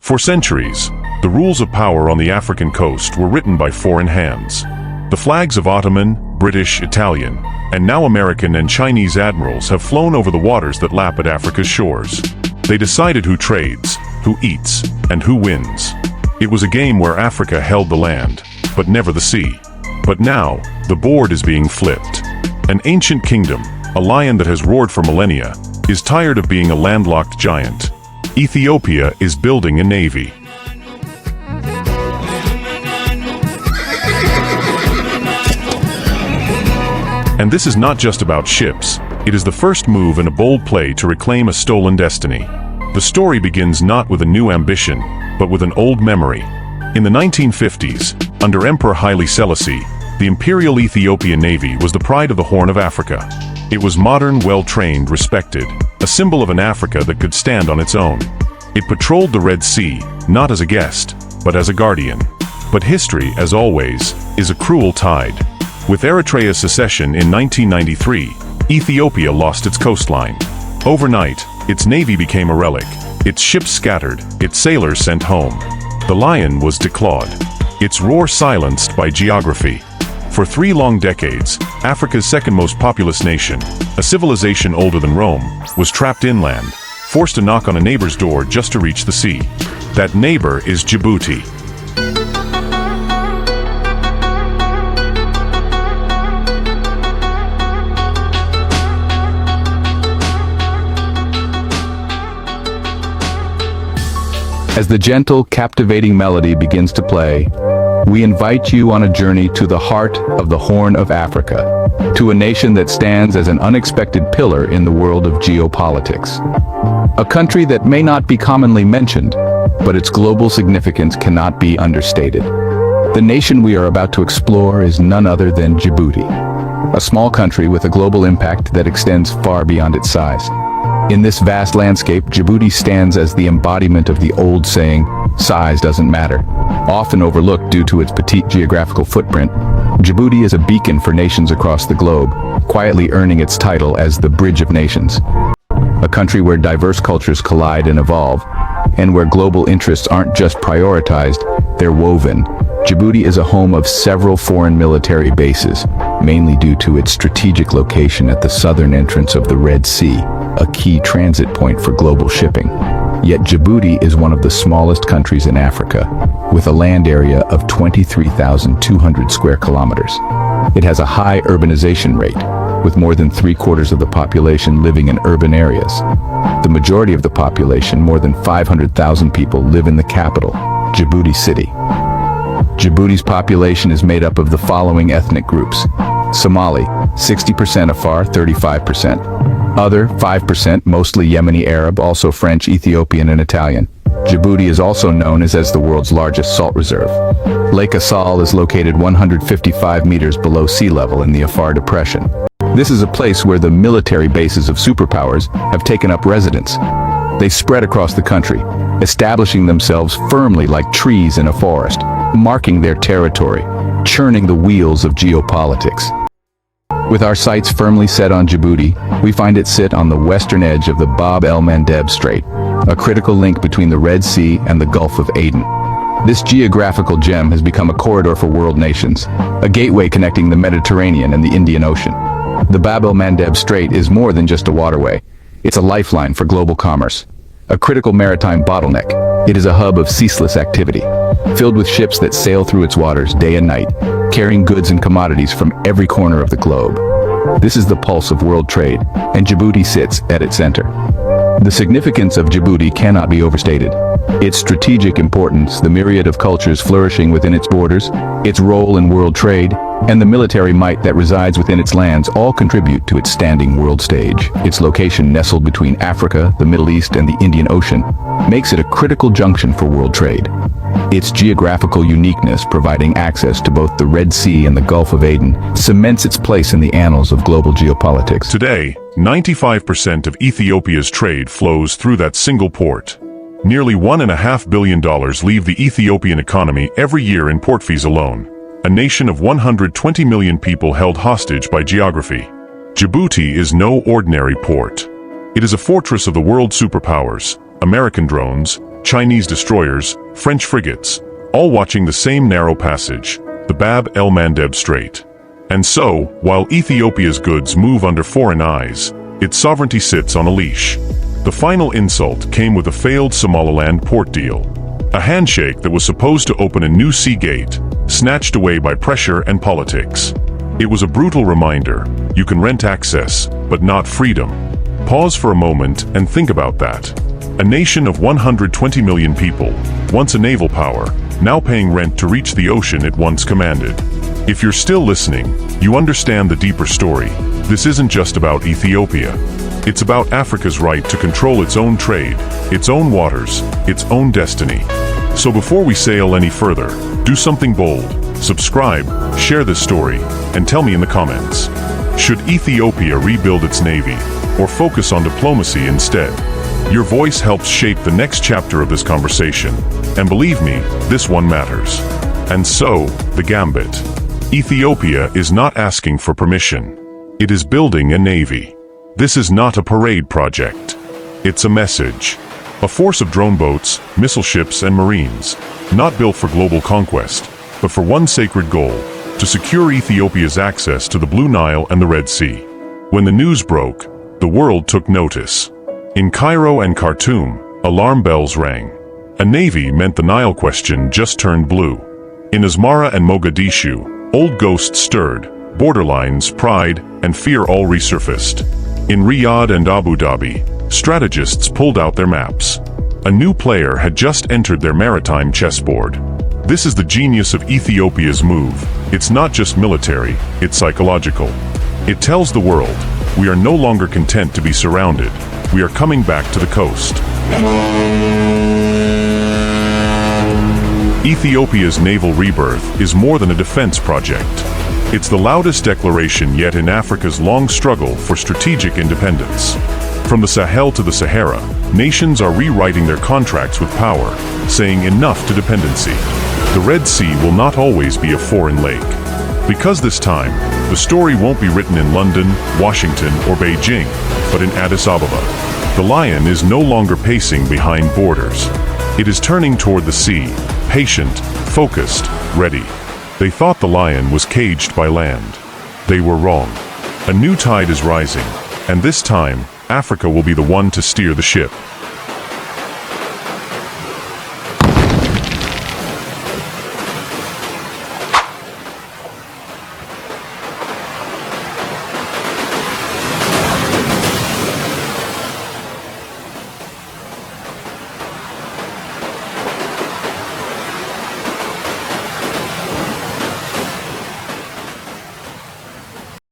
For centuries, the rules of power on the African coast were written by foreign hands. The flags of Ottoman, British, Italian, and now American and Chinese admirals have flown over the waters that lap at Africa's shores. They decided who trades, who eats, and who wins. It was a game where Africa held the land, but never the sea. But now, the board is being flipped. An ancient kingdom, a lion that has roared for millennia, is tired of being a landlocked giant. Ethiopia is building a navy. And this is not just about ships. It is the first move in a bold play to reclaim a stolen destiny. The story begins not with a new ambition, but with an old memory. In the 1950s, under Emperor Haile Selassie, the Imperial Ethiopian Navy was the pride of the Horn of Africa. It was modern, well-trained, respected, a symbol of an Africa that could stand on its own. It patrolled the Red Sea, not as a guest, but as a guardian. But history, as always, is a cruel tide. With Eritrea's secession in 1993, Ethiopia lost its coastline. Overnight, its navy became a relic, its ships scattered, its sailors sent home. The lion was declawed, its roar silenced by geography. For 3 long decades, Africa's second most populous nation, a civilization older than Rome, was trapped inland, forced to knock on a neighbor's door just to reach the sea. That neighbor is Djibouti. As the gentle, captivating melody begins to play, we invite you on a journey to the heart of the Horn of Africa, to a nation that stands as an unexpected pillar in the world of geopolitics. A country that may not be commonly mentioned, but its global significance cannot be understated. The nation we are about to explore is none other than Djibouti, a small country with a global impact that extends far beyond its size. In this vast landscape, Djibouti stands as the embodiment of the old saying, "Size doesn't matter." Often overlooked due to its petite geographical footprint, Djibouti is a beacon for nations across the globe, quietly earning its title as the Bridge of Nations. A country where diverse cultures collide and evolve, and where global interests aren't just prioritized, they're woven. Djibouti is a home of several foreign military bases, mainly due to its strategic location at the southern entrance of the Red Sea, a key transit point for global shipping. Yet Djibouti is one of the smallest countries in Africa, with a land area of 23,200 square kilometers. It has a high urbanization rate, with more than 3/4 of the population living in urban areas. The majority of the population, more than 500,000 people, live in the capital, Djibouti City. Djibouti's population is made up of the following ethnic groups: Somali, 60%; Afar, 35%; Other, 5%, mostly Yemeni Arab, also French, Ethiopian, and Italian. Djibouti is also known as the world's largest salt reserve. Lake Assal is located 155 meters below sea level in the Afar Depression. This is a place where the military bases of superpowers have taken up residence. They spread across the country, establishing themselves firmly like trees in a forest, marking their territory, churning the wheels of geopolitics. With our sights firmly set on Djibouti, we find it sit on the western edge of the Bab el-Mandeb Strait, a critical link between the Red Sea and the Gulf of Aden. This geographical gem has become a corridor for world nations, a gateway connecting the Mediterranean and the Indian Ocean. The Bab el-Mandeb Strait is more than just a waterway. It's a lifeline for global commerce, a critical maritime bottleneck. It is a hub of ceaseless activity, filled with ships that sail through its waters day and night, carrying goods and commodities from every corner of the globe. This is the pulse of world trade, and Djibouti sits at its center. The significance of Djibouti cannot be overstated. Its strategic importance, the myriad of cultures flourishing within its borders, its role in world trade, and the military might that resides within its lands all contribute to its standing world stage. Its location, nestled between Africa, the Middle East, and the Indian Ocean, makes it a critical junction for world trade. Its geographical uniqueness, providing access to both the Red Sea and the Gulf of Aden, cements its place in the annals of global geopolitics. Today, 95% of Ethiopia's trade flows through that single port. Nearly $1.5 billion leave the Ethiopian economy every year in port fees alone. A nation of 120 million people held hostage by geography. Djibouti is no ordinary port. It is a fortress of the world superpowers, American drones, Chinese destroyers, French frigates, all watching the same narrow passage, the Bab el-Mandeb Strait. And so, while Ethiopia's goods move under foreign eyes, its sovereignty sits on a leash. The final insult came with a failed Somaliland port deal. A handshake that was supposed to open a new sea gate, snatched away by pressure and politics. It was a brutal reminder: you can rent access, but not freedom. Pause for a moment and think about that. A nation of 120 million people, once a naval power, now paying rent to reach the ocean it once commanded. If you're still listening, you understand the deeper story. This isn't just about Ethiopia. It's about Africa's right to control its own trade, its own waters, its own destiny. So before we sail any further, do something bold. Subscribe, share this story, and tell me in the comments. Should Ethiopia rebuild its navy, or focus on diplomacy instead? Your voice helps shape the next chapter of this conversation, and believe me, this one matters. And so, the gambit. Ethiopia is not asking for permission. It is building a navy. This is not a parade project. It's a message. A force of drone boats, missile ships, and marines, not built for global conquest, but for one sacred goal: to secure Ethiopia's access to the Blue Nile and the Red Sea. When the news broke, the world took notice. In Cairo and Khartoum, alarm bells rang. A navy meant the Nile question just turned blue. In Asmara and Mogadishu, old ghosts stirred, borderlines, pride, and fear all resurfaced. In Riyadh and Abu Dhabi, strategists pulled out their maps. A new player had just entered their maritime chessboard. This is the genius of Ethiopia's move. It's not just military, it's psychological. It tells the world, we are no longer content to be surrounded. We are coming back to the coast. Ethiopia's naval rebirth is more than a defense project. It's the loudest declaration yet in Africa's long struggle for strategic independence. From the Sahel to the Sahara, nations are rewriting their contracts with power, saying enough to dependency. The Red Sea will not always be a foreign lake. Because this time, the story won't be written in London, Washington, or Beijing, but in Addis Ababa. The lion is no longer pacing behind borders. It is turning toward the sea, patient, focused, ready. They thought the lion was caged by land. They were wrong. A new tide is rising, and this time, Africa will be the one to steer the ship.